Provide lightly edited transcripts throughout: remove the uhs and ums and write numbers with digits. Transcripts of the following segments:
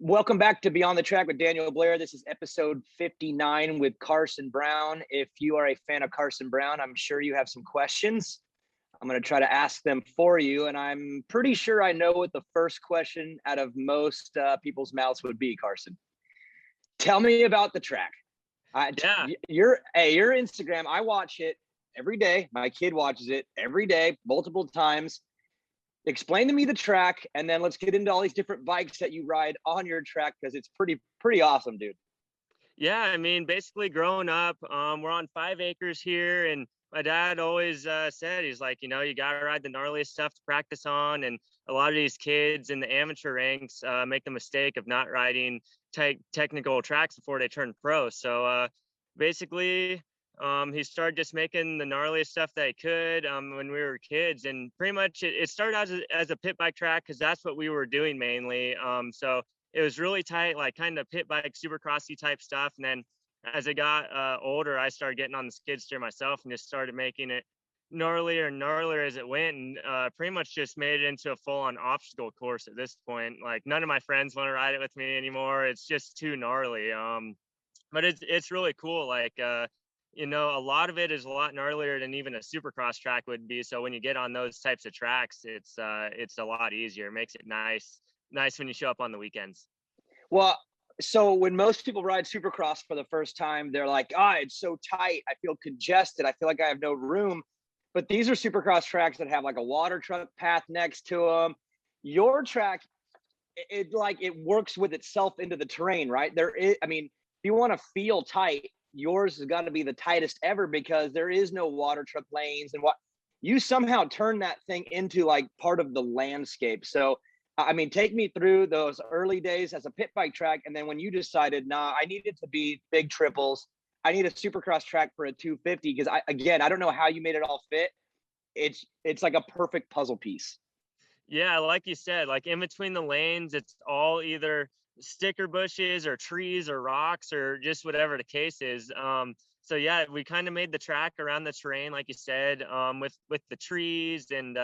Welcome back to Beyond the Track with Daniel Blair. This is episode 59 with Carson Brown. If you are a fan of Carson Brown, I'm sure you have some questions. I'm going to try to ask them for you, and I'm pretty sure I know what the first question out of most people's mouths would be, Carson. Tell me about the track. Your Instagram, I watch it every day. My kid watches it every day, multiple times. Explain to me the track, and then let's get into all these different bikes that you ride on your track, because it's pretty awesome, dude. Yeah, I mean, basically growing up, we're on 5 acres here, and my dad always said, he's like, you got to ride the gnarliest stuff to practice on. And a lot of these kids in the amateur ranks make the mistake of not riding technical tracks before they turn pro. So basically, he started just making the gnarliest stuff that he could when we were kids. And pretty much it started out as a pit bike track because that's what we were doing mainly. So it was really tight, like kind of pit bike, supercrossy type stuff. And then as I got older, I started getting on the skid steer myself and just started making it gnarlier and gnarlier as it went. And pretty much just made it into a full-on obstacle course at this point. Like none of my friends want to ride it with me anymore. It's just too gnarly. But it's really cool. Like, a lot of it is a lot gnarlier than even a supercross track would be. So when you get on those types of tracks, it's a lot easier. It makes it nice when you show up on the weekends. Well, so when most people ride supercross for the first time, they're like, it's so tight. I feel congested. I feel like I have no room. But these are supercross tracks that have like a water truck path next to them. Your track, it works with itself into the terrain, right? If you want to feel tight, yours has got to be the tightest ever because there is no water truck lanes, and what you somehow turn that thing into like part of the landscape. So take me through those early days as a pit bike track, and then when you decided, I need it to be big triples, I need a supercross track for a 250, because I don't know how you made it all fit. It's like a perfect puzzle piece. Yeah, like you said, like in between the lanes, it's all either sticker bushes or trees or rocks or just whatever the case is. So yeah, we kind of made the track around the terrain, like you said, with the trees, and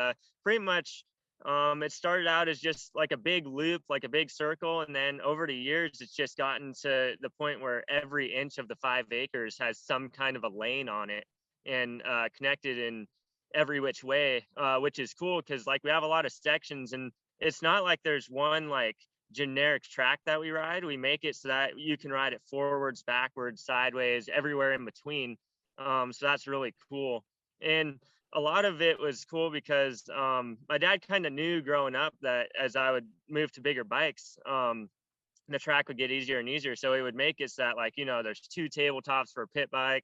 pretty much it started out as just like a big loop, like a big circle, and then over the years it's just gotten to the point where every inch of the 5 acres has some kind of a lane on it and connected in every which way, which is cool because like we have a lot of sections, and it's not like there's one like generic track that we ride. We make it so that you can ride it forwards, backwards, sideways, everywhere in between. So that's really cool. And a lot of it was cool because my dad kind of knew growing up that as I would move to bigger bikes, the track would get easier and easier. So he would make it so that like, there's 2 tabletops for a pit bike,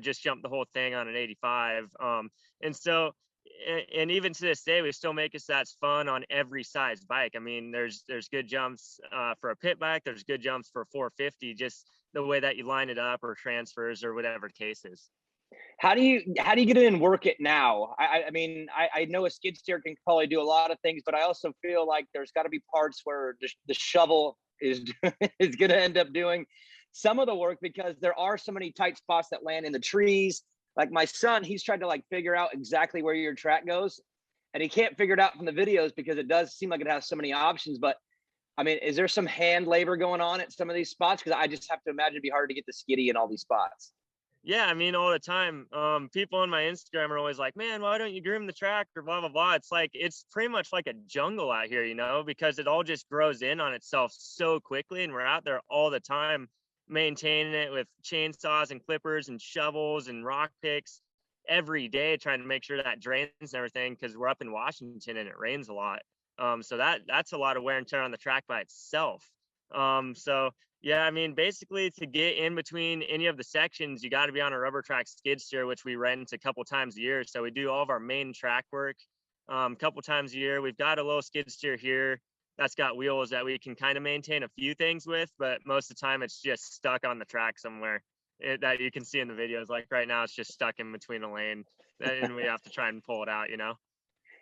just jump the whole thing on an 85. And so, and even to this day, we still make it so that's fun on every size bike. I mean, there's good jumps for a pit bike. There's good jumps for 450, just the way that you line it up, or transfers, or whatever the case is. How do you get it and work it now? I know a skid steer can probably do a lot of things, but I also feel like there's got to be parts where the shovel is is going to end up doing some of the work, because there are so many tight spots that land in the trees. Like my son, he's tried to like figure out exactly where your track goes, and he can't figure it out from the videos because it does seem like it has so many options. But is there some hand labor going on at some of these spots? Because I just have to imagine it'd be hard to get the skiddy in all these spots. Yeah, all the time. People on my Instagram are always like, man, why don't you groom the track or blah, blah, blah. It's like, it's pretty much like a jungle out here, because it all just grows in on itself so quickly. And we're out there all the time maintaining it with chainsaws and clippers and shovels and rock picks every day, trying to make sure that drains and everything, because we're up in Washington and it rains a lot. So that's a lot of wear and tear on the track by itself. So yeah, basically to get in between any of the sections, you got to be on a rubber track skid steer, which we rent a couple times a year. So we do all of our main track work a couple times a year. We've got a little skid steer here that's got wheels that we can kind of maintain a few things with, but most of the time it's just stuck on the track somewhere that you can see in the videos. Like right now, it's just stuck in between a lane, and we have to try and pull it out,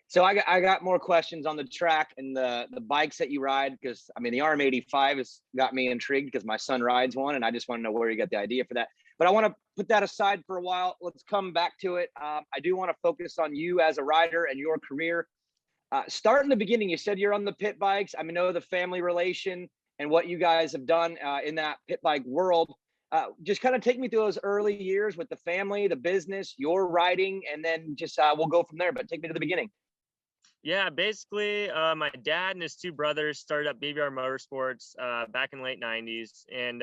So I got more questions on the track and the bikes that you ride, because the RM85 has got me intrigued because my son rides one, and I just want to know where you got the idea for that. But I want to put that aside for a while. Let's come back to it. I do want to focus on you as a rider and your career. Start in the beginning. You said you're on the pit bikes. I know the family relation and what you guys have done in that pit bike world. Just kind of take me through those early years with the family, the business, your riding, and then just we'll go from there. But take me to the beginning. Yeah, basically, my dad and his two brothers started up BBR Motorsports back in the late 90s. And,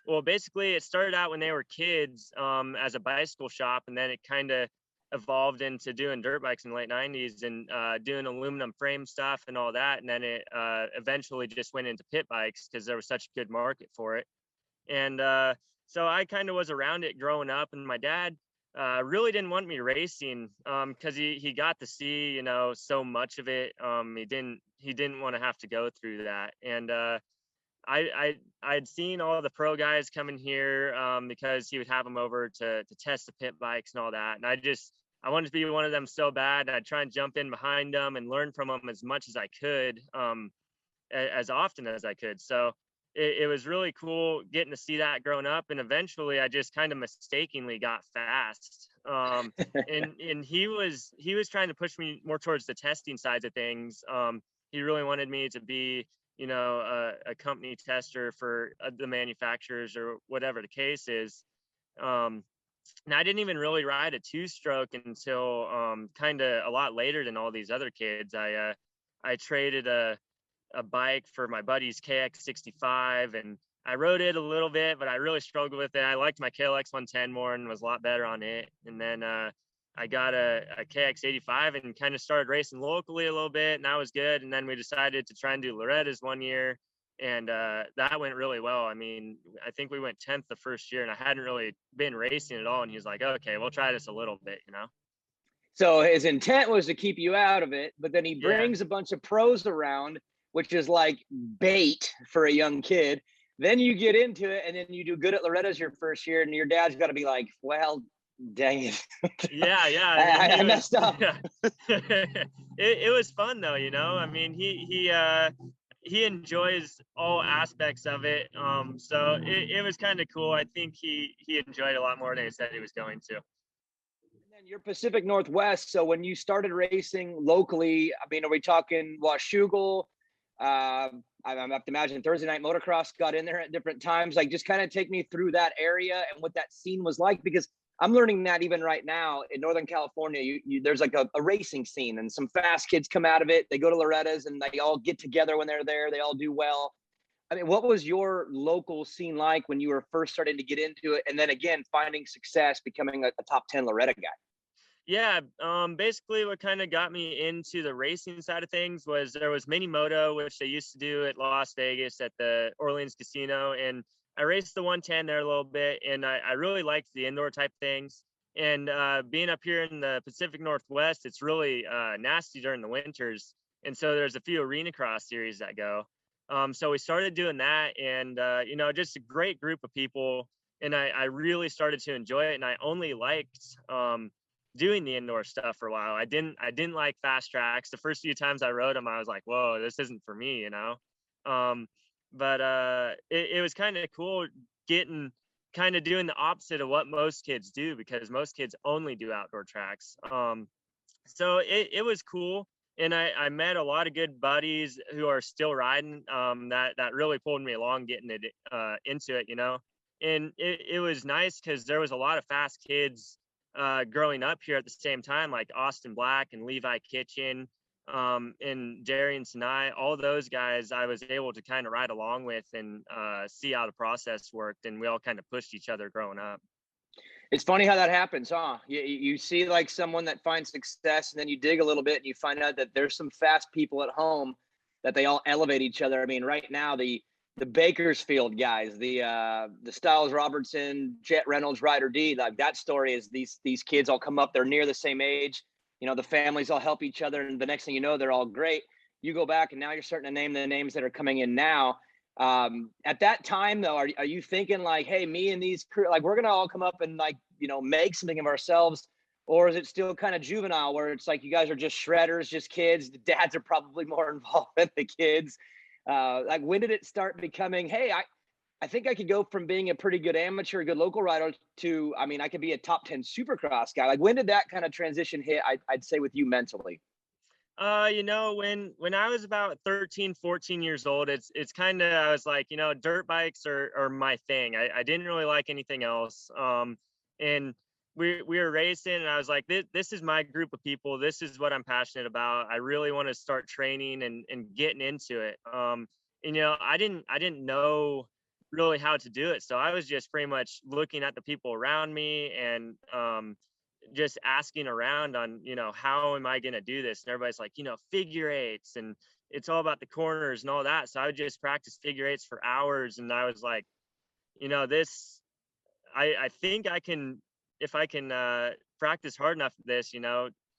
well, basically, it started out when they were kids as a bicycle shop, and then it kind of evolved into doing dirt bikes in the late 90s and doing aluminum frame stuff and all that. And then it eventually just went into pit bikes because there was such a good market for it. And so I kind of was around it growing up, and my dad really didn't want me racing because he got to see, you know, so much of it. He didn't want to have to go through that. And I'd seen all the pro guys coming here because he would have them over to test the pit bikes and all that. And I wanted to be one of them so bad. I'd try and jump in behind them and learn from them as much as I could, as often as I could. So it was really cool getting to see that growing up. And eventually I just kind of mistakenly got fast. And he was trying to push me more towards the testing sides of things. He really wanted me to be, you know, a company tester for the manufacturers or whatever the case is. And I didn't even really ride a two-stroke until kind of a lot later than all these other kids. I traded a bike for my buddy's KX65, and I rode it a little bit, but I really struggled with it. I liked my KLX 110 more and was a lot better on it. And then I got a KX85 and kind of started racing locally a little bit, and that was good. And then we decided to try and do Loretta's one year, and that went really well. I mean, I think we went 10th the first year, and I hadn't really been racing at all. And he was like, okay, we'll try this a little bit, you know? So his intent was to keep you out of it, but then he brings a bunch of pros around, which is like bait for a young kid. Then you get into it, and then you do good at Loretta's your first year, and your dad's got to be like, well, dang it. Yeah. I messed up. Yeah. It was fun though, you know. I mean, he enjoys all aspects of it. So it was kind of cool. I think he enjoyed it a lot more than he said he was going to. And then you're Pacific Northwest. So when you started racing locally, I mean, are we talking Washougal? I have to imagine Thursday Night Motocross got in there at different times. Like, just kind of take me through that area and what that scene was like, because I'm learning that even right now in Northern California, there's like a racing scene, and some fast kids come out of it. They go to Loretta's and they all get together when they're there. They all do well. I mean, what was your local scene like when you were first starting to get into it? And then again, finding success, becoming a top 10 Loretta guy. Yeah, basically what kind of got me into the racing side of things was there was mini moto, which they used to do at Las Vegas at the Orleans Casino. And I raced the 110 there a little bit, and I really liked the indoor type things. And being up here in the Pacific Northwest, it's really nasty during the winters. And so there's a few arena cross series that go. So we started doing that, and, you know, just a great group of people. And I really started to enjoy it. And I only liked doing the indoor stuff for a while. I didn't like fast tracks. The first few times I rode them, I was like, whoa, this isn't for me, you know? But it was kind of cool getting kind of doing the opposite of what most kids do, because most kids only do outdoor tracks. So it was cool. And I met a lot of good buddies who are still riding, that really pulled me along getting it into it, you know? And it was nice because there was a lot of fast kids growing up here at the same time, like Austin Black and Levi Kitchen, and Darian Sinai. All those guys I was able to kind of ride along with and see how the process worked, and we all kind of pushed each other growing up. It's funny how that happens, huh? You see like someone that finds success, and then you dig a little bit and you find out that there's some fast people at home that they all elevate each other. I mean, right now, the Bakersfield guys, the Styles Robertson, Jet Reynolds, Ryder D, like that story is these kids all come up, they're near the same age. You know, the families all help each other, and the next thing you know, they're all great. You go back, and now you're starting to name the names that are coming in now. At that time, though, are you thinking like, hey, me and these crew, like, we're going to all come up and, like, you know, make something of ourselves? Or is it still kind of juvenile where it's like you guys are just shredders, just kids? The dads are probably more involved than the kids. Like, when did it start becoming, hey, I think I could go from being a pretty good amateur, good local rider to, I mean, I could be a top 10 Supercross guy. Like, when did that kind of transition hit, I'd say, with you mentally? When I was about 13, 14 years old, it's kind of, I was like, dirt bikes are my thing. I didn't really like anything else. And we were racing, and I was like, this is my group of people. This is what I'm passionate about. I really want to start training and getting into it. I didn't know really how to do it. So I was just pretty much looking at the people around me and, just asking around on, how am I going to do this? And everybody's like, figure eights, and it's all about the corners and all that. So I would just practice figure eights for hours. And I was like, this, I think I can, if I can practice hard enough at this,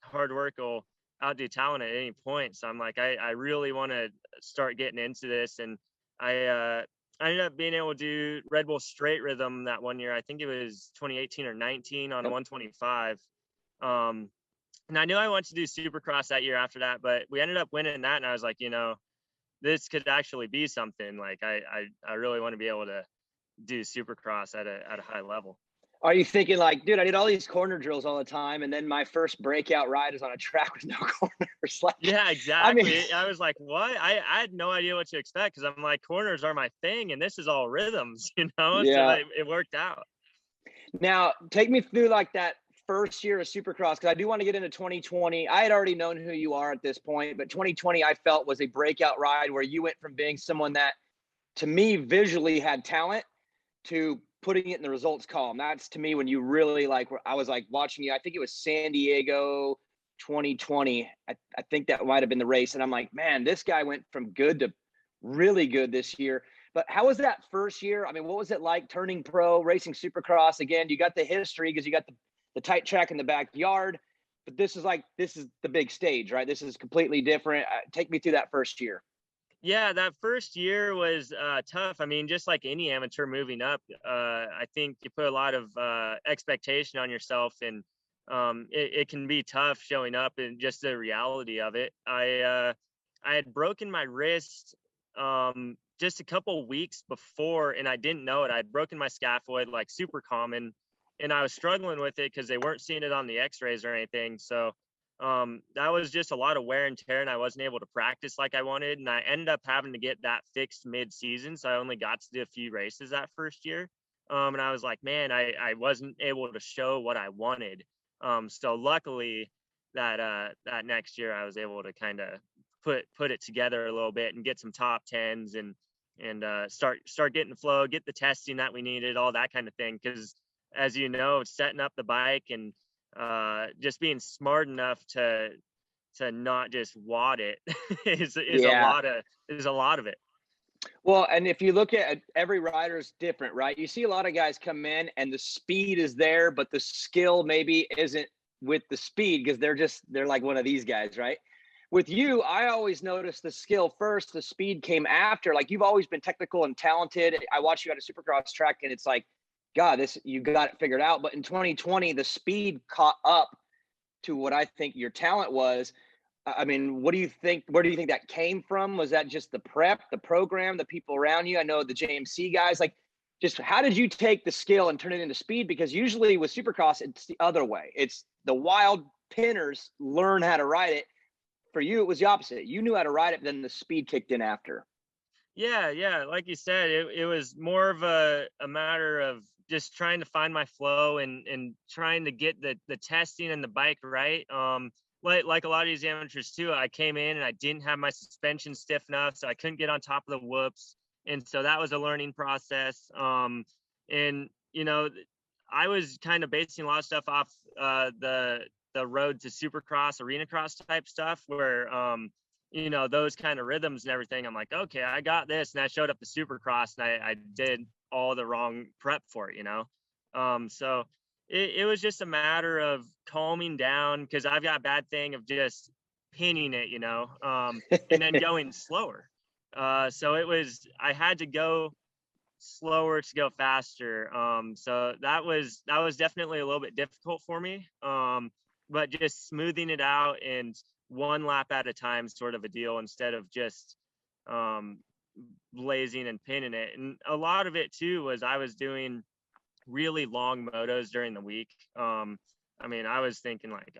hard work will outdo talent at any point. So I'm like, I really want to start getting into this. And I ended up being able to do Red Bull straight rhythm that one year. I think it was 2018 or 19 on a 125. And I knew I wanted to do Supercross that year after that, but we ended up winning that. And I was like, this could actually be something. Like I really want to be able to do Supercross at a high level. Are you thinking like, dude, I did all these corner drills all the time, and then my first breakout ride is on a track with no corners? Like, yeah, exactly. I was like, what? I had no idea what to expect, because I'm like, corners are my thing, and this is all rhythms, Yeah. So it worked out. Now, take me through like that first year of Supercross, because I do want to get into 2020. I had already known who you are at this point, but 2020 I felt was a breakout ride where you went from being someone that, to me, visually had talent to putting it in the results column. That's, to me, when you really I was like watching you. I think it was San Diego 2020. I think that might have been the race. And I'm like, man, this guy went from good to really good this year. But how was that first year? I mean, what was it like turning pro, racing Supercross? Again, you got the history because you got the tight track in the backyard, but this is the big stage, right? This is completely different. Take me through that first year. Yeah, that first year was tough. I mean, just like any amateur moving up, I think you put a lot of expectation on yourself, and it can be tough showing up and just the reality of it. I had broken my wrist just a couple weeks before, and I didn't know it. I'd broken my scaphoid, like super common, and I was struggling with it because they weren't seeing it on the x-rays or anything. So that was just a lot of wear and tear, and I wasn't able to practice like I wanted. And I ended up having to get that fixed mid-season. So I only got to do a few races that first year. And I was like, man, I wasn't able to show what I wanted. So luckily that next year I was able to kind of put it together a little bit and get some top tens and start getting the flow, get the testing that we needed, all that kind of thing. Because as you know, setting up the bike and just being smart enough to not just wad it is a lot of it. Well, and if you look at every rider is different, right? You see a lot of guys come in and the speed is there, but the skill maybe isn't with the speed because they're like one of these guys, right? With you, I always noticed the skill first, the speed came after. Like, you've always been technical and talented. I watch you at a Supercross track and it's like, God, you got it figured out. But in 2020, the speed caught up to what I think your talent was. I mean, what do you think? Where do you think that came from? Was that just the prep, the program, the people around you? I know the JMC guys, like, just how did you take the skill and turn it into speed? Because usually with Supercross, it's the other way. It's the wild pinners learn how to ride it. For you, it was the opposite. You knew how to ride it, then the speed kicked in after. Yeah. Like you said, it was more of a matter of just trying to find my flow and trying to get the testing and the bike right. Like a lot of these amateurs too, I came in and I didn't have my suspension stiff enough, so I couldn't get on top of the whoops. And so that was a learning process. And I was kind of basing a lot of stuff off the road to Supercross, arena cross type stuff where, those kind of rhythms and everything. I'm like, okay, I got this. And I showed up to Supercross and I did all the wrong prep for it, So it was just a matter of calming down, because I've got a bad thing of just pinning it, and then going slower. So I had to go slower to go faster. So that was definitely a little bit difficult for me. But just smoothing it out and one lap at a time sort of a deal, instead of just blazing and pinning it. And a lot of it too was I was doing really long motos during the week. I mean, I was thinking like,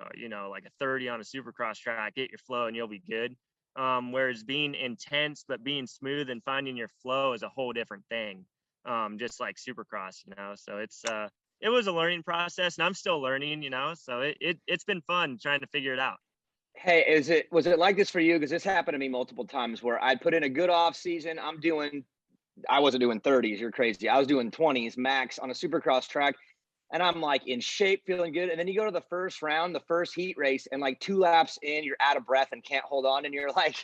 like a 30 on a Supercross track, get your flow and you'll be good. Whereas being intense but being smooth and finding your flow is a whole different thing. Just like Supercross, So it was a learning process, and I'm still learning, So it's been fun trying to figure it out. Hey, was it like this for you? Because this happened to me multiple times where I'd put in a good off season. I wasn't doing 30s. You're crazy. I was doing 20s max on a Supercross track. And I'm like in shape, feeling good. And then you go to the first round, the first heat race, and like 2 laps in, you're out of breath and can't hold on. And you're like,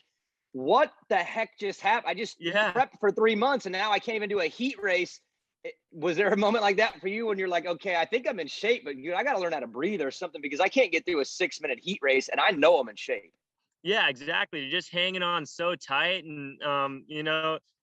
what the heck just happened? I just prepped for 3 months and now I can't even do a heat race. Was there a moment like that for you when you're like, okay, I think I'm in shape, but I got to learn how to breathe or something, because I can't get through a 6-minute heat race and I know I'm in shape. Yeah, exactly. You're just hanging on so tight. And,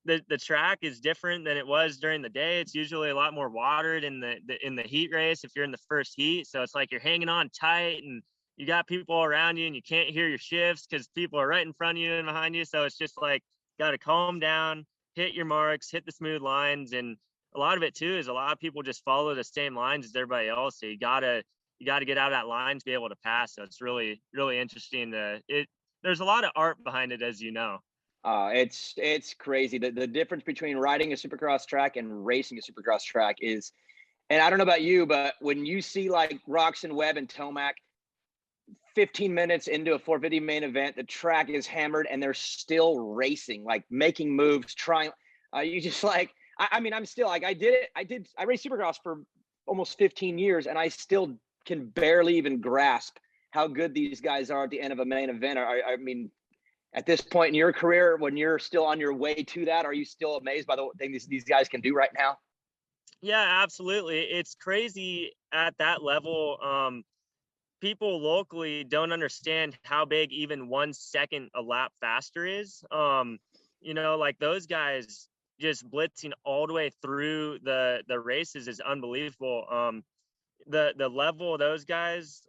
the track is different than it was during the day. It's usually a lot more watered in the heat race if you're in the first heat. So it's like you're hanging on tight and you got people around you and you can't hear your shifts because people are right in front of you and behind you. So it's just like, got to calm down, hit your marks, hit the smooth lines. And a lot of it too is a lot of people just follow the same lines as everybody else. So you gotta get out of that line to be able to pass. So it's really, really interesting. There's a lot of art behind it, as you know. It's crazy. The difference between riding a Supercross track and racing a Supercross track is, and I don't know about you, but when you see like Roxon, Webb, and Tomac 15 minutes into a 450 main event, the track is hammered and they're still racing, like making moves, trying. You just like, I mean, I'm still like, I raced Supercross for almost 15 years and I still can barely even grasp how good these guys are at the end of a main event. I mean, at this point in your career, when you're still on your way to that, are you still amazed by the things these guys can do right now? Yeah, absolutely. It's crazy at that level. People locally don't understand how big even 1 second a lap faster is. Like those guys just blitzing all the way through the races is unbelievable. The level of those guys,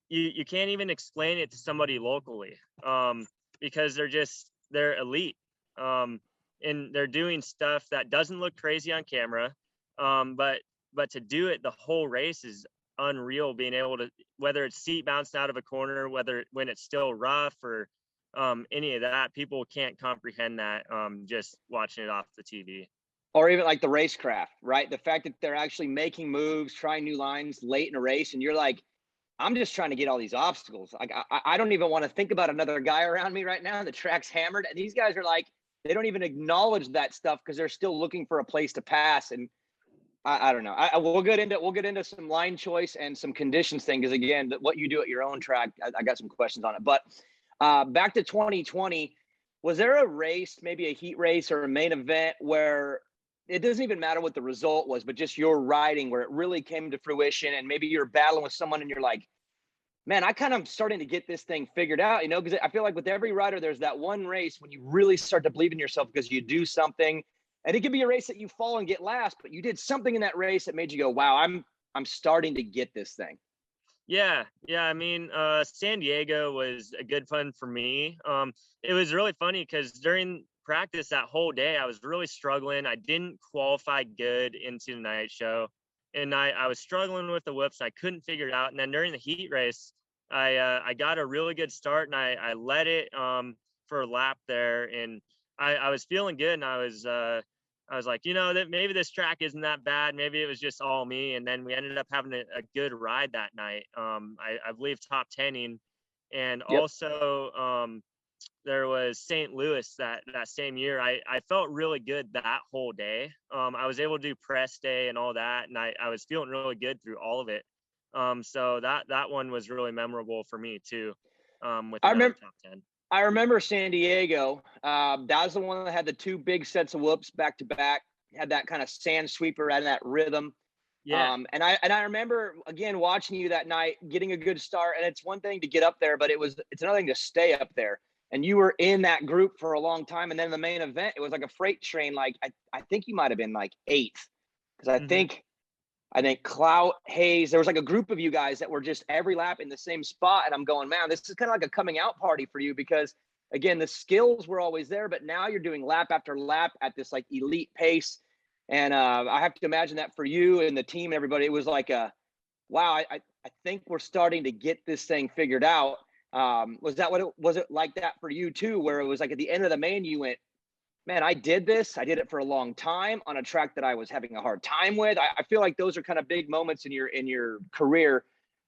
you can't even explain it to somebody locally. Because they're elite. And they're doing stuff that doesn't look crazy on camera. But to do it the whole race is unreal, being able to, whether it's seat bouncing out of a corner, when it's still rough or any of that, people can't comprehend that just watching it off the TV. Or even like the racecraft, right? The fact that they're actually making moves, trying new lines late in a race, and you're like, I'm just trying to get all these obstacles. Like I don't even want to think about another guy around me right now. The track's hammered, and these guys are like, they don't even acknowledge that stuff because they're still looking for a place to pass. And I don't know. We'll get into some line choice and some conditions thing, because again, what you do at your own track, I got some questions on it. But back to 2020, was there a race, maybe a heat race or a main event, where it doesn't even matter what the result was, but just your riding where it really came to fruition, and maybe you're battling with someone and you're like, man, I kind of starting to get this thing figured out, because I feel like with every rider, there's that one race when you really start to believe in yourself because you do something, and it could be a race that you fall and get last, but you did something in that race that made you go, wow, I'm starting to get this thing. Yeah. I mean, San Diego was a good fun for me. It was really funny because during practice that whole day, I was really struggling. I didn't qualify good into the night show, and I was struggling with the whoops. I couldn't figure it out. And then during the heat race, I got a really good start, and I led it for a lap there, and I was feeling good, and I was like, that maybe this track isn't that bad. Maybe it was just all me. And then we ended up having a good ride that night. I believe top 10ing, and Yep. also there was St. Louis that same year. I felt really good that whole day. I was able to do press day and all that, and I was feeling really good through all of it. So that one was really memorable for me too. With another top 10. I remember San Diego. That was the one that had the 2 big sets of whoops back to back. Had that kind of sand sweeper and that rhythm. Yeah. And I remember again watching you that night, getting a good start. And it's one thing to get up there, but it's another thing to stay up there. And you were in that group for a long time. And then the main event, it was like a freight train. Like I think you might have been like 8th, because I think Clout, Hayes, there was like a group of you guys that were just every lap in the same spot. And I'm going, man, this is kind of like a coming out party for you, because again, the skills were always there, but now you're doing lap after lap at this like elite pace. And I have to imagine that for you and the team and everybody, it was like wow, I think we're starting to get this thing figured out. Was that what it was it like that for you too, where it was like at the end of the main, you went, man, I did this. I did it for a long time on a track that I was having a hard time with. I feel like those are kind of big moments in your career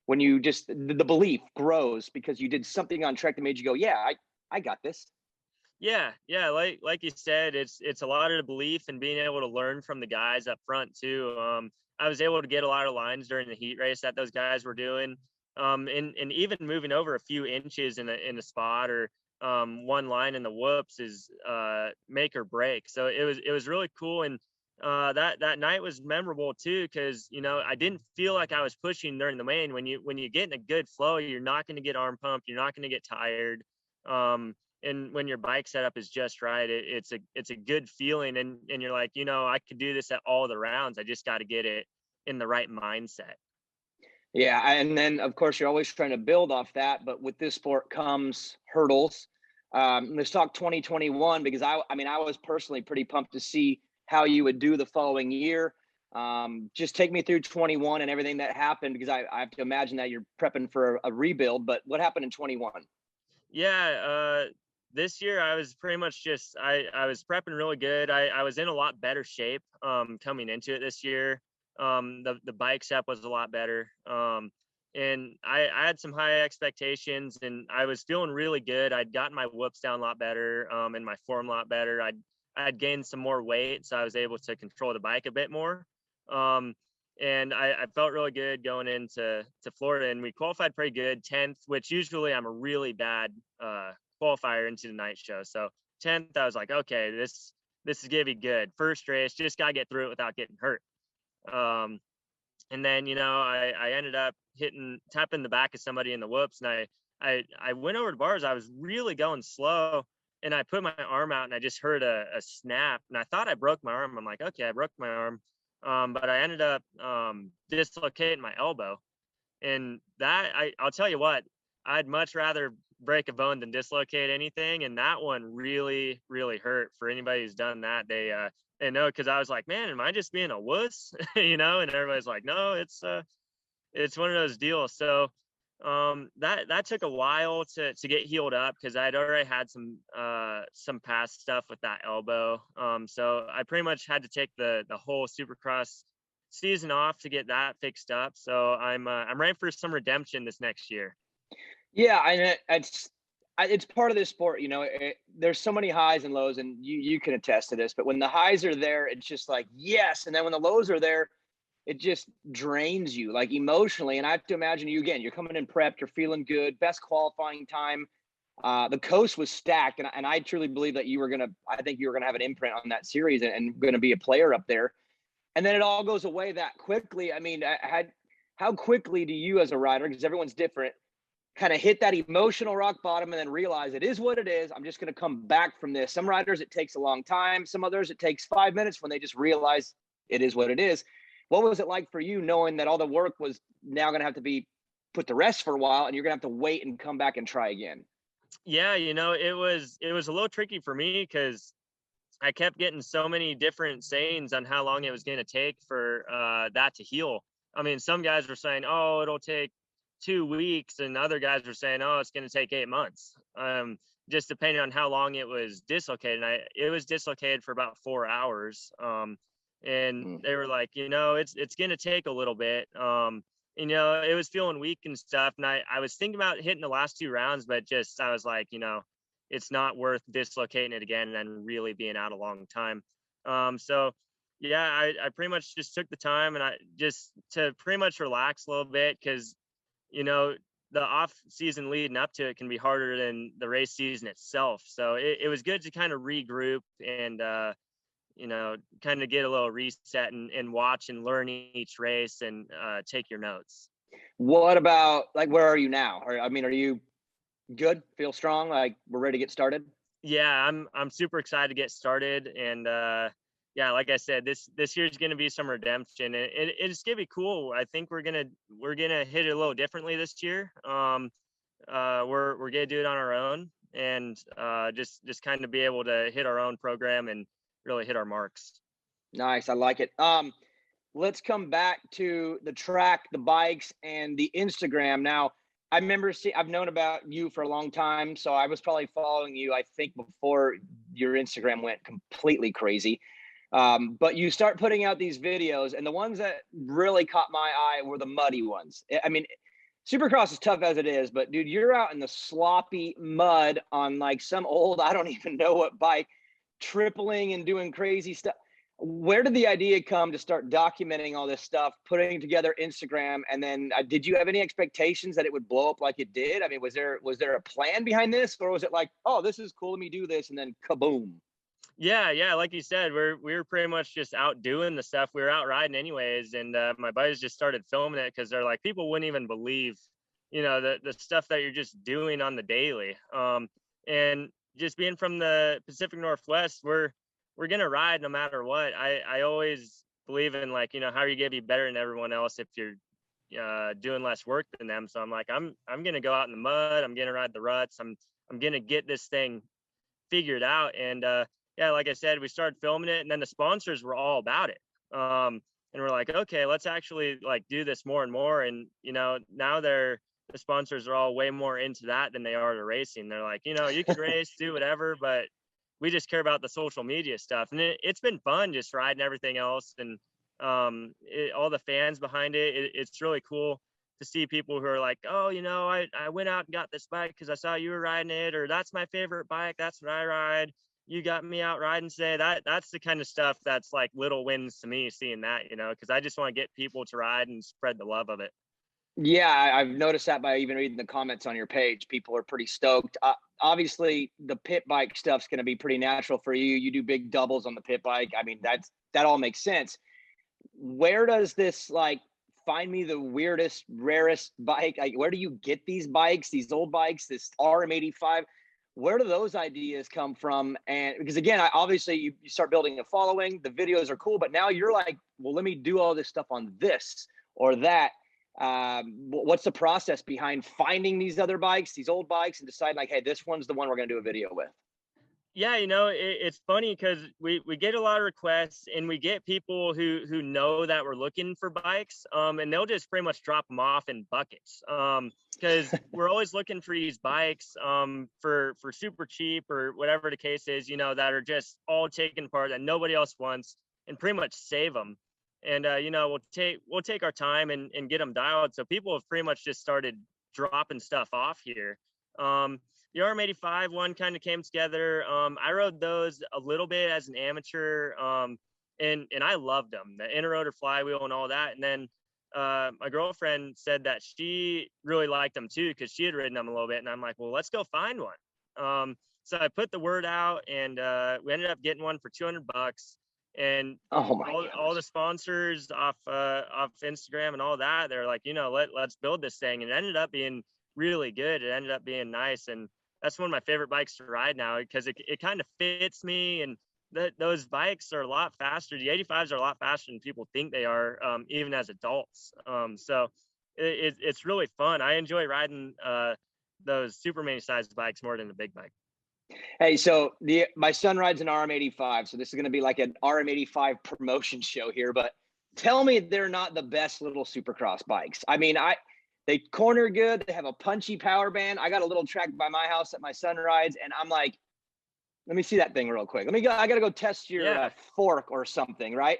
when you just the belief grows because you did something on track that made you go, yeah, I got this. Yeah, like you said, it's a lot of the belief and being able to learn from the guys up front too. I was able to get a lot of lines during the heat race that those guys were doing, and even moving over a few inches in a spot or one line in the whoops is make or break. So it was really cool, and that night was memorable too because I didn't feel like I was pushing during the main. When you get in a good flow, you're not going to get arm pumped, you're not going to get tired. And when your bike setup is just right, it's a good feeling, and you're like, I could do this at all the rounds. I just got to get it in the right mindset. Yeah, and then of course you're always trying to build off that, but with this sport comes hurdles. Let's talk 2021 because I mean I was personally pretty pumped to see how you would do the following year. Just take me through 21 and everything that happened because I have to imagine that you're prepping for a rebuild. But what happened in 21? Yeah, this year I was pretty much just I was prepping really good. I was in a lot better shape coming into it this year. The bike setup was a lot better. And I had some high expectations and I was feeling really good. I'd gotten my whoops down a lot better, and my form a lot better. I'd gained some more weight, so I was able to control the bike a bit more. And I felt really good going into Florida, and we qualified pretty good, 10th, which usually I'm a really bad qualifier into the night show. So 10th, I was like, okay, this is gonna be good. First race, just gotta get through it without getting hurt. And then I ended up tapping the back of somebody in the whoops, and I went over the bars. I was really going slow, and I put my arm out, and I just heard a snap, and I thought I broke my arm. I'm like, okay, I broke my arm. But I ended up dislocating my elbow, and I'll tell you what, I'd much rather break a bone than dislocate anything, and that one really, really hurt. For anybody who's done that, they know, because I was like, man, am I just being a wuss? And everybody's like, no, it's one of those deals. So that took a while to get healed up because I'd already had some past stuff with that elbow. So I pretty much had to take the whole Supercross season off to get that fixed up. So I'm ready for some redemption this next year. Yeah, and it's part of this sport. There's so many highs and lows, and you can attest to this. But when the highs are there, it's just like yes, and then when the lows are there, it just drains you like emotionally. And I have to imagine you again. You're coming in prepped, you're feeling good, best qualifying time. The coast was stacked, and I truly believe that I think you were gonna have an imprint on that series and going to be a player up there. And then it all goes away that quickly. I mean, how quickly do you as a rider, because everyone's different, kind of hit that emotional rock bottom and then realize it is what it is. I'm just going to come back from this. Some riders, it takes a long time. Some others, it takes 5 minutes when they just realize it is what it is. What was it like for you knowing that all the work was now going to have to be put to rest for a while and you're going to have to wait and come back and try again? Yeah, it was a little tricky for me because I kept getting so many different sayings on how long it was going to take for that to heal. I mean, some guys were saying, oh, it'll take 2 weeks, and other guys were saying, oh, it's going to take 8 months. Just depending on how long it was dislocated. It was dislocated for about 4 hours. And they were like, it's going to take a little bit. It was feeling weak and stuff. And I was thinking about hitting the last 2 rounds, but I was like, it's not worth dislocating it again and then really being out a long time. So yeah, I pretty much just took the time and I just to pretty much relax a little bit because, the off season leading up to it can be harder than the race season itself. So it was good to kind of regroup and, kind of get a little reset and watch and learn each race and take your notes. What about where are you now? Are you good? Feel strong? Like we're ready to get started? Yeah, I'm super excited to get started. And yeah, like I said, this year is going to be some redemption. It's going to be cool. I think we're gonna hit it a little differently this year. We're gonna do it on our own and just kind of be able to hit our own program and really hit our marks. Nice. I like it. let's come back to the track, the bikes, and the Instagram. Now, I remember I've known about you for a long time, so I was probably following you, I think, before your Instagram went completely crazy. But you start putting out these videos, and the ones that really caught my eye were the muddy ones. I mean, Supercross is tough as it is, but dude, you're out in the sloppy mud on like some old, I don't even know what bike, tripling and doing crazy stuff. Where did the idea come to start documenting all this stuff, putting together Instagram, and then did you have any expectations that it would blow up like it did? I mean, was there a plan behind this, or was it like, oh, this is cool, let me do this, and then kaboom? Yeah, like you said, we were pretty much just out doing the stuff. We were out riding anyways, and my buddies just started filming it because they're like, people wouldn't even believe, the stuff that you're just doing on the daily. And just being from the Pacific Northwest, we're gonna ride no matter what. I always believe in, like, how are you gonna be better than everyone else if you're doing less work than them. So I'm like, I'm gonna go out in the mud. I'm gonna ride the ruts. I'm gonna get this thing figured out. And yeah, like I said, we started filming it, and then the sponsors were all about it. And we're like, okay, let's actually like do this more and more. And now the sponsors are all way more into that than they are to racing. They're like, you can race, do whatever, but we just care about the social media stuff. And it's been fun just riding everything else, and all the fans behind it. It's really cool to see people who are like, oh, I went out and got this bike because I saw you were riding it, or that's my favorite bike, that's what I ride, you got me out riding today. That's the kind of stuff that's like little wins to me, seeing that, because I just want to get people to ride and spread the love of it. Yeah, I've noticed that by even reading the comments on your page. People are pretty stoked. Obviously, the pit bike stuff's going to be pretty natural for you. You do big doubles on the pit bike. I mean, that all makes sense. Where does this, like, find me the weirdest, rarest bike? Like, where do you get these bikes, these old bikes, this RM85? Where do those ideas come from? And because again, obviously you start building a following, the videos are cool, but now you're like, well, let me do all this stuff on this or that. What's the process behind finding these other bikes, these old bikes, and decide like, hey, this one's the one we're going to do a video with? Yeah, it's funny because we get a lot of requests, and we get people who know that we're looking for bikes, and they'll just pretty much drop them off in buckets, because we're always looking for these bikes for super cheap or whatever the case is, that are just all taken apart that nobody else wants, and pretty much save them. And we'll take our time and get them dialed. So people have pretty much just started dropping stuff off here. The RM85 one kind of came together. I rode those a little bit as an amateur, and I loved them, the interrotor flywheel and all that. And then my girlfriend said that she really liked them too, because she had ridden them a little bit. And I'm like, well, let's go find one. So I put the word out, and we ended up getting one for $200. And all the sponsors off Instagram and all that, they're like, let's build this thing. And it ended up being really good. It ended up being nice. And that's one of my favorite bikes to ride now, because it kind of fits me. And those bikes are a lot faster. The 85s are a lot faster than people think they are, even as adults. So it's really fun. I enjoy riding those super mini sized bikes more than the big bike. Hey, so my son rides an RM85, so this is going to be like an RM85 promotion show here. But tell me they're not the best little Supercross bikes. I mean, they corner good. They have a punchy power band. I got a little track by my house that my son rides, and I'm like, let me see that thing real quick. I got to go test your fork or something, right?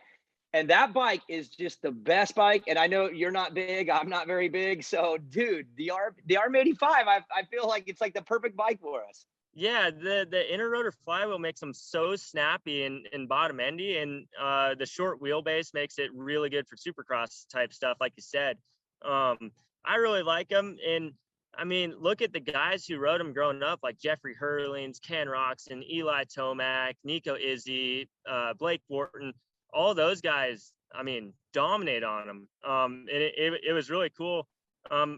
And that bike is just the best bike. And I know you're not big. I'm not very big. So, dude, the RM85, I feel like it's like the perfect bike for us. Yeah, the interrotor flywheel makes them so snappy and bottom endy, and the short wheelbase makes it really good for Supercross type stuff, like you said. I really like them, and I mean, look at the guys who rode them growing up, like Jeffrey Hurlings, Ken Roxon, Eli Tomac, Nico Izzy, Blake Wharton. All those guys, I mean, dominate on them. It was really cool.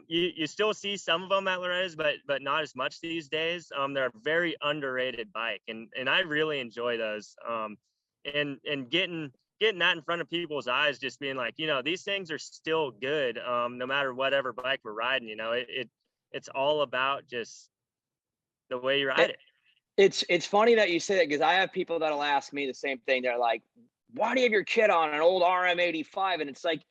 You still see some of them at Loretta's, but not as much these days. They're a very underrated bike, and I really enjoy those. And getting that in front of people's eyes, just being like, these things are still good, no matter whatever bike we're riding. It's all about just the way you ride it. It's funny that you say that, because I have people that'll ask me the same thing. They're like, why do you have your kid on an old RM85? And it's like,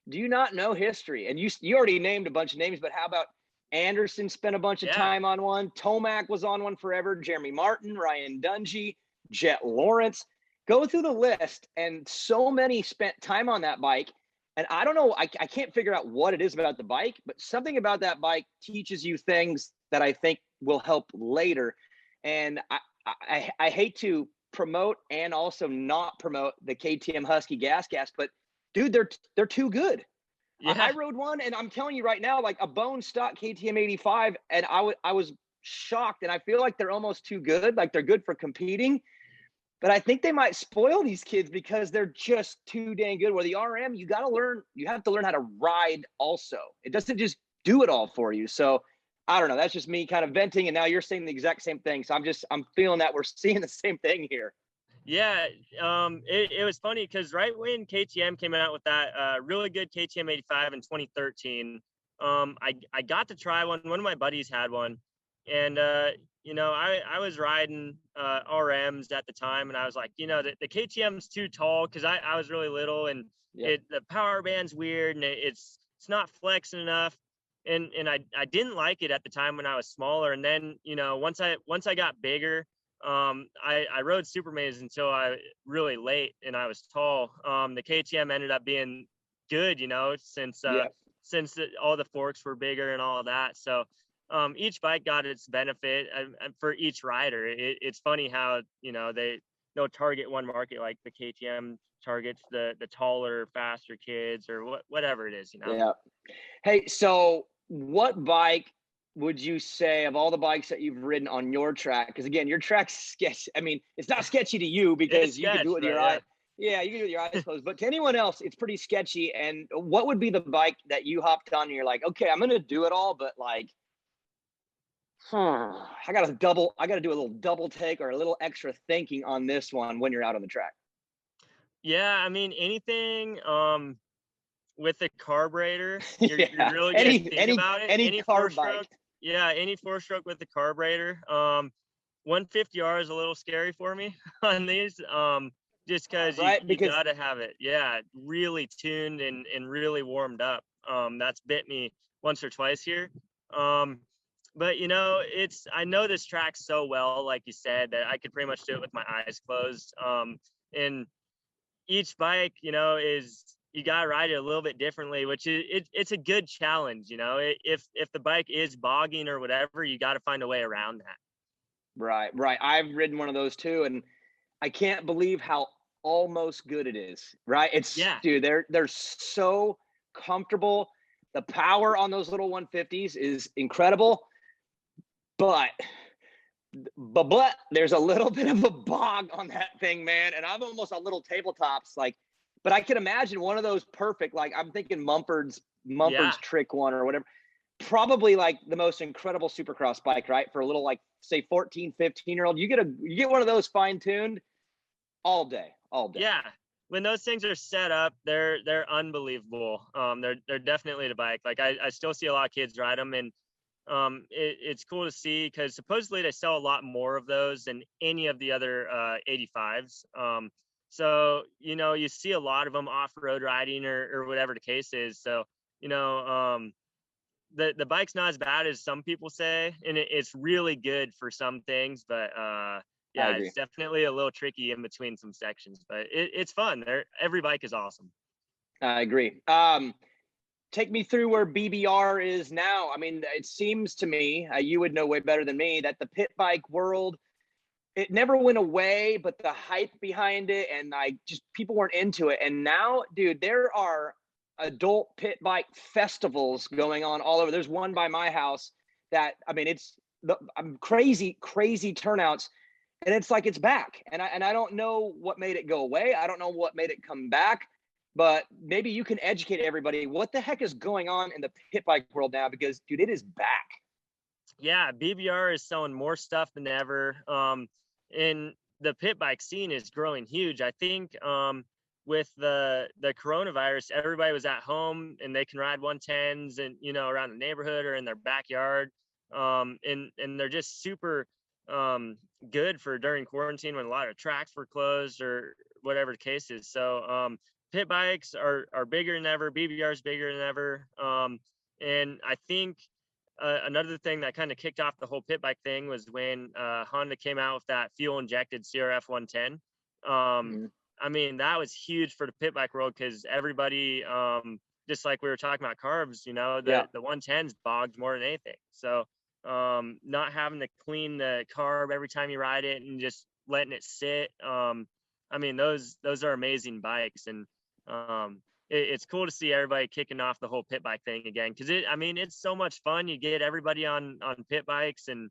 do you not know history? And you already named a bunch of names, but how about Anderson spent a bunch of Yeah. time on one. Tomac was on one forever. Jeremy Martin, Ryan Dungey, Jet Lawrence. Go through the list, and so many spent time on that bike. And I don't know, I can't figure out what it is about the bike, but something about that bike teaches you things that I think will help later. And I hate to promote and also not promote the KTM Husky Gas, but dude, they're too good. Yeah. I rode one, and I'm telling you right now, like a bone stock KTM 85, and I was shocked, and I feel like they're almost too good. Like they're good for competing, but I think they might spoil these kids because they're just too dang good. Where the RM, you have to learn how to ride also. It doesn't just do it all for you. So I don't know. That's just me kind of venting, and now you're saying the exact same thing. So I'm feeling that we're seeing the same thing here. Yeah, it was funny because right when KTM came out with that really good KTM 85 in 2013, I got to try one. One of my buddies had one, and I was riding RMs at the time, and I was like, the KTM's too tall because I was really little, and the power band's weird, and it's not flexing enough. And I didn't like it at the time when I was smaller, and then once I got bigger, I rode Super Maze until I really late and I was tall. The KTM ended up being good, since all the forks were bigger and all of that. So each bike got its benefit for each rider. It's funny how they'll target one market, like the KTM targets the taller, faster kids or whatever it is. Yeah. Hey, so what bike would you say of all the bikes that you've ridden on your track? Because again, your track's sketchy. I mean, it's not sketchy to you because you can do it with your eye. Yeah, you can do it with your eyes closed. But to anyone else, it's pretty sketchy. And what would be the bike that you hopped on and you're like, okay, I'm gonna do it all, but like, I gotta do a little double take or a little extra thinking on this one when you're out on the track. Yeah, I mean anything with the carburetor, you're really gonna think about it. Any carb bike. Yeah, any 4-stroke with the carburetor. 150R is a little scary for me on these, just because you gotta have it. Yeah, really tuned and really warmed up. That's bit me once or twice here. But I know this track so well, like you said, that I could pretty much do it with my eyes closed. And each bike, is, you gotta ride it a little bit differently, which it's a good challenge. If the bike is bogging or whatever, you got to find a way around that. Right. I've ridden one of those too, and I can't believe how almost good it is. Right? Dude, they're so comfortable. The power on those little 150s is incredible, but there's a little bit of a bog on that thing, man. And I'm almost on little tabletops, like. But I can imagine one of those perfect, like I'm thinking Mumford's Trick one or whatever, probably like the most incredible Supercross bike, right? For a little, like, say 14, 15-year-old, you get one of those fine-tuned all day. Yeah. When those things are set up, they're unbelievable. They're definitely the bike. Like I still see a lot of kids ride them, and it's cool to see because supposedly they sell a lot more of those than any of the other 85s. So, you see a lot of them off-road riding or whatever the case is. So, the bike's not as bad as some people say, and it's really good for some things, but it's definitely a little tricky in between some sections, but it's fun. Every bike is awesome. I agree. Take me through where BBR is now. I mean, it seems to me, you would know way better than me, that the pit bike world, it never went away, but the hype behind it and people weren't into it. And now, dude, there are adult pit bike festivals going on all over. There's one by my house that, I mean, it's crazy turnouts, and it's like it's back. And I don't know what made it go away. I don't know what made it come back, but maybe you can educate everybody. What the heck is going on in the pit bike world now? Because, dude, it is back. Yeah, BBR is selling more stuff than ever. And the pit bike scene is growing huge. I think with the coronavirus, everybody was at home and they can ride 110s and around the neighborhood or in their backyard. And they're just super good for during quarantine when a lot of tracks were closed or whatever the case is. So pit bikes are bigger than ever. BBR is bigger than ever. And I think another thing that kind of kicked off the whole pit bike thing was when Honda came out with that fuel injected CRF 110. I mean, that was huge for the pit bike world because everybody, just like we were talking about carbs, you know, the 110s bogged more than anything. So not having to clean the carb every time you ride it and just letting it sit. I mean, those are amazing bikes, and it's cool to see everybody kicking off the whole pit bike thing again, because it's so much fun. You get everybody on pit bikes, and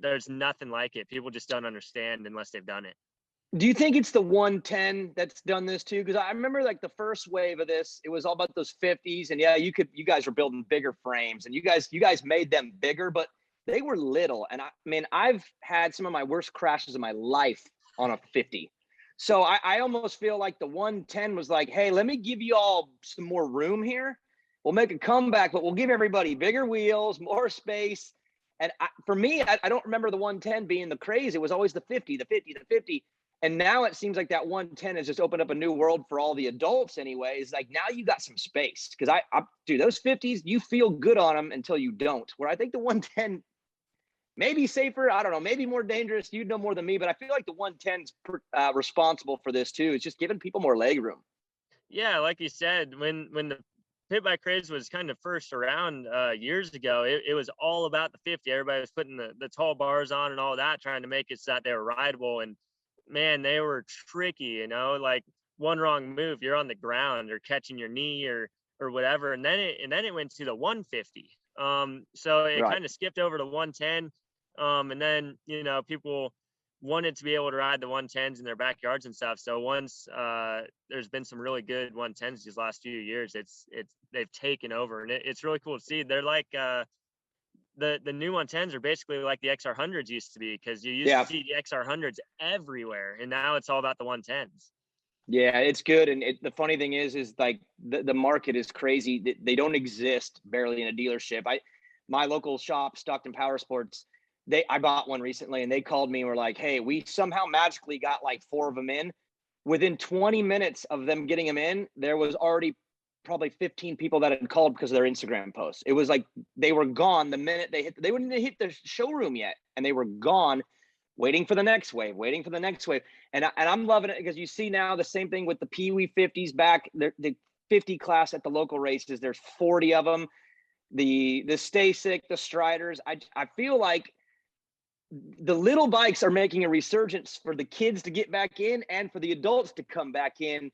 there's nothing like it. People just don't understand unless they've done it. Do you think it's the 110 that's done this too? Because I remember like the first wave of this, it was all about those 50s, and yeah, you guys were building bigger frames, and you guys made them bigger, but they were little. And I mean, I've had some of my worst crashes of my life on a 50. So I almost feel like the 110 was like, hey, let me give you all some more room here. We'll make a comeback, but we'll give everybody bigger wheels, more space. And for me, I don't remember the 110 being the craze. It was always the 50, the 50, the 50. And now it seems like that 110 has just opened up a new world for all the adults anyways. Like now you got some space. Because dude, those 50s, you feel good on them until you don't. Where I think the 110 maybe safer, I don't know, maybe more dangerous. You'd know more than me, but I feel like the 110's responsible for this too. It's just giving people more leg room. Yeah, like you said, when the pit bike craze was kind of first around years ago, it was all about the 50. Everybody was putting the tall bars on and all that, trying to make it so that they were rideable. And man, they were tricky, you know, like one wrong move, you're on the ground or catching your knee or whatever. And then it went to the 150. So it kind of skipped over to 110. And then, you know, people wanted to be able to ride the 110s in their backyards and stuff. So once there's been some really good 110s these last few years, they've taken over, and it's really cool to see. They're like the new 110s are basically like the XR100s used to be, because you used to see the XR100s everywhere, and now it's all about the 110s. Yeah, it's good. And the funny thing is like the market is crazy. They don't exist barely in a dealership. My local shop, Stockton Power Sports, I bought one recently, and they called me and were like, hey, we somehow magically got like 4 of them in. Within 20 minutes of them getting them in, there was already probably 15 people that had called because of their Instagram posts. It was like they were gone the minute they wouldn't hit the showroom yet, and they were gone, waiting for the next wave. And I'm loving it, because you see now the same thing with the Peewee 50s back. The 50 class at the local races, there's 40 of them. The Stasic, the Striders. I feel like the little bikes are making a resurgence for the kids to get back in and for the adults to come back in.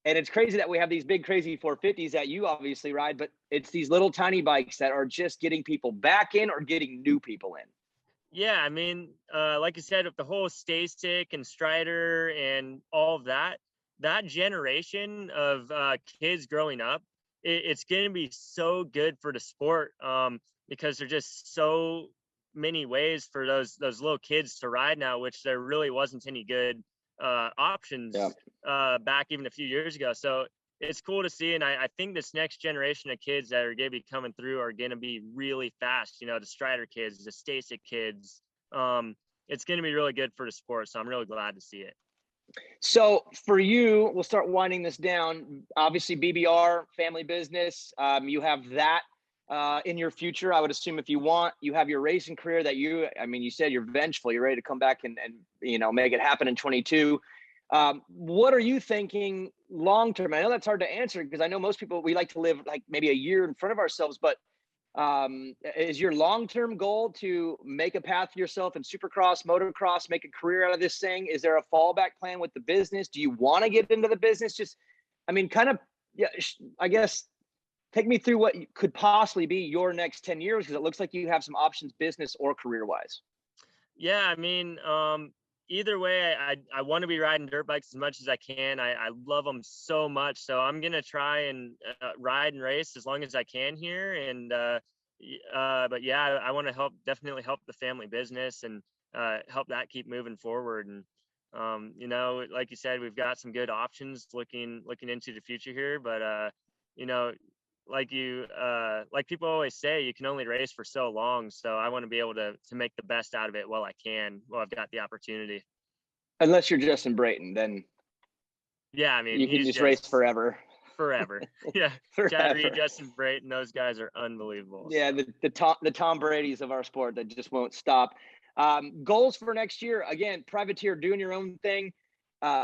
And it's crazy that we have these big, crazy 450s that you obviously ride, but it's these little tiny bikes that are just getting people back in or getting new people in. Yeah, I mean, like you said, with the whole Stasic and Strider and all of that generation of kids growing up, it's going to be so good for the sport, because there's just so many ways for those little kids to ride now, which there really wasn't any good options back even a few years ago. So it's cool to see, and I think this next generation of kids that are going to be coming through are going to be really fast. You know, the Strider kids, the Stasic kids. It's going to be really good for the sport, so I'm really glad to see it. So for you, we'll start winding this down. Obviously, BBR, family business. You have that in your future. I would assume if you want, you have your racing career that you said you're vengeful. You're ready to come back and you know, make it happen in 22. What are you thinking long-term? I know that's hard to answer, because I know most people, we like to live like maybe a year in front of ourselves, but is your long-term goal to make a path for yourself in Supercross, motocross, make a career out of this thing? Is there a fallback plan with the business? Do you want to get into the business? Just, I guess, take me through what could possibly be your next 10 years, because it looks like you have some options business or career-wise. Yeah, I mean, either way, I want to be riding dirt bikes as much as I can. I love them so much. So I'm going to try and ride and race as long as I can here. And, but yeah, I want to definitely help the family business and help that keep moving forward. And, you know, like you said, we've got some good options looking into the future here, but, you know, like people always say, you can only race for so long. So I want to be able to make the best out of it while I've got the opportunity. Unless you're Justin Brayton, then Yeah, I mean, You can he's just race forever. Forever. Yeah. Chad Forever. Reed, Justin Brayton, those guys are unbelievable. Yeah, the Tom Brady's of our sport that just won't stop. Goals for next year, again, privateer, doing your own thing.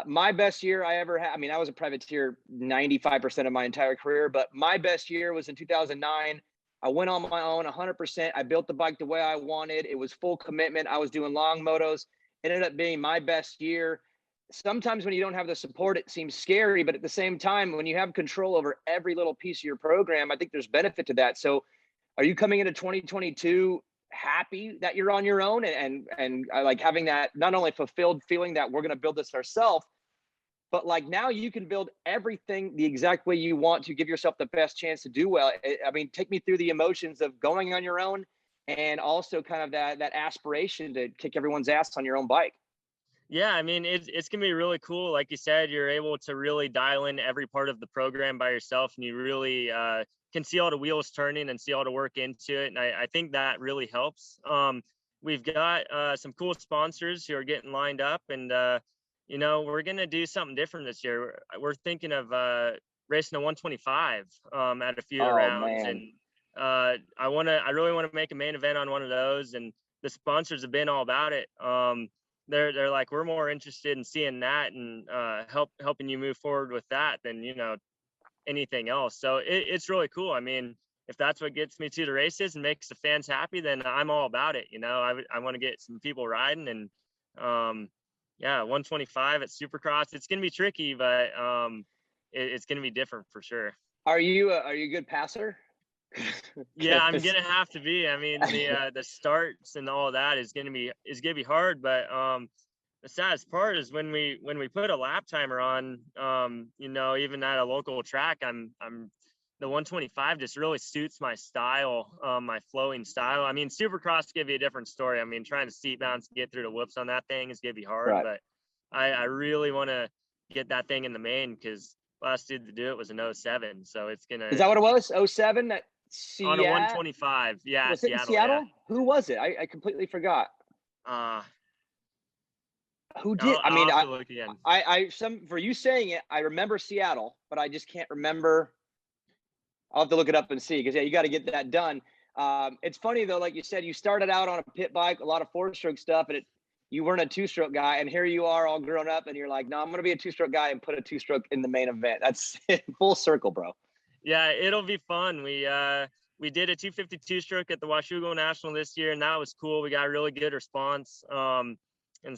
My best year I ever had, I mean, I was a privateer 95% of my entire career, but my best year was in 2009. I went on my own 100%. I built the bike the way I wanted. It was full commitment. I was doing long motos. It ended up being my best year. Sometimes when you don't have the support, it seems scary, but at the same time, when you have control over every little piece of your program, I think there's benefit to that. So are you coming into 2022 happy that you're on your own and like having that not only fulfilled feeling that we're going to build this ourselves, but like now you can build everything the exact way you want to give yourself the best chance to do well? I mean, take me through the emotions of going on your own and also kind of that aspiration to kick everyone's ass on your own bike. Yeah, I mean, it's gonna be really cool. Like you said, you're able to really dial in every part of the program by yourself, and you really can see all the wheels turning and see all the work into it. And I think that really helps. We've got some cool sponsors who are getting lined up, and you know, we're gonna do something different this year. We're thinking of racing a 125 at a few rounds, and I really want to make a main event on one of those, and the sponsors have been all about it. They're like, we're more interested in seeing that and helping you move forward with that than, you know, anything else. So it's really cool. I mean, if that's what gets me to the races and makes the fans happy, then I'm all about it. You know, I want to get some people riding, and yeah, 125 at Supercross. It's gonna be tricky, but it's gonna be different for sure. Are you a good passer? Yeah, I'm gonna have to be. I mean, the starts and all of that is gonna be hard, but the saddest part is when we put a lap timer on, you know, even at a local track, I'm the 125 just really suits my style, my flowing style. I mean, Supercross give you a different story. I mean, trying to seat bounce and get through the whoops on that thing is gonna be hard, Right. but I really want to get that thing in the main, because last dude to do it was an 07, so it's gonna. Is that what it was? 07 at Seattle? On a 125, yeah. Was it in Seattle? Yeah. Who was it? I completely forgot. Who did? I mean, I'll look again. For you saying it, I remember Seattle, but I just can't remember. I'll have to look it up and see, because yeah, you got to get that done. It's funny though, like you said, you started out on a pit bike, a lot of 4-stroke stuff, and you weren't a 2-stroke guy, and here you are all grown up, and you're like, no, I'm going to be a 2-stroke guy and put a 2-stroke in the main event. That's full circle, bro. Yeah, it'll be fun. We did a 252 stroke at the Washougal National this year, and that was cool. We got a really good response. And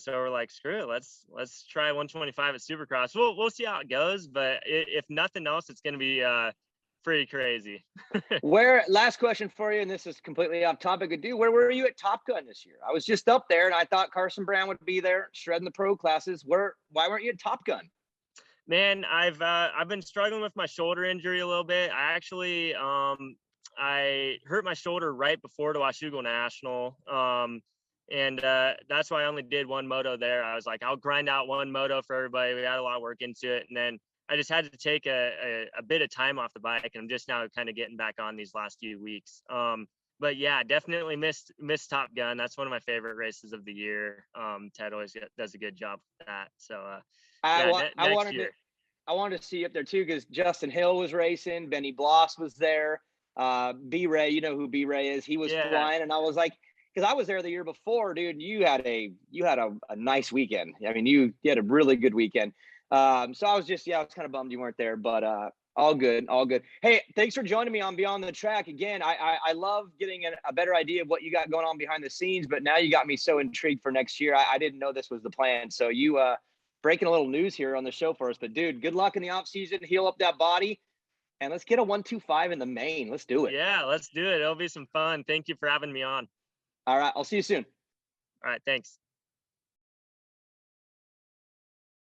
so we're like, screw it, let's try 125 at Supercross. We'll see how it goes, but if nothing else, it's going to be pretty crazy. Last question for you, and this is completely off topic, dude. Where were you at Top Gun this year? I was just up there, and I thought Carson Brown would be there shredding the pro classes. Why weren't you at Top Gun? Man, I've been struggling with my shoulder injury a little bit. I actually I hurt my shoulder right before the Washougal National. And that's why I only did one moto there. I was like, I'll grind out one moto for everybody. We had a lot of work into it. And then I just had to take a bit of time off the bike, and I'm just now kind of getting back on these last few weeks. But yeah, definitely missed Top Gun. That's one of my favorite races of the year. Ted always does a good job with that. So I wanted to see you up there too, because Justin Hill was racing, Benny Bloss was there, B-Ray, you know who B-Ray is. He was flying, and I was like, because I was there the year before, dude. You had a nice weekend. I mean, you had a really good weekend. So I was kind of bummed you weren't there, but all good. Hey, thanks for joining me on Beyond the Track again. I love getting a better idea of what you got going on behind the scenes, but now you got me so intrigued for next year. I didn't know this was the plan. So you breaking a little news here on the show for us. But dude, good luck in the off season. Heal up that body, and let's get a 125 in the main. Let's do it. Yeah, let's do it. It'll be some fun. Thank you for having me on. All right, I'll see you soon. All right, thanks.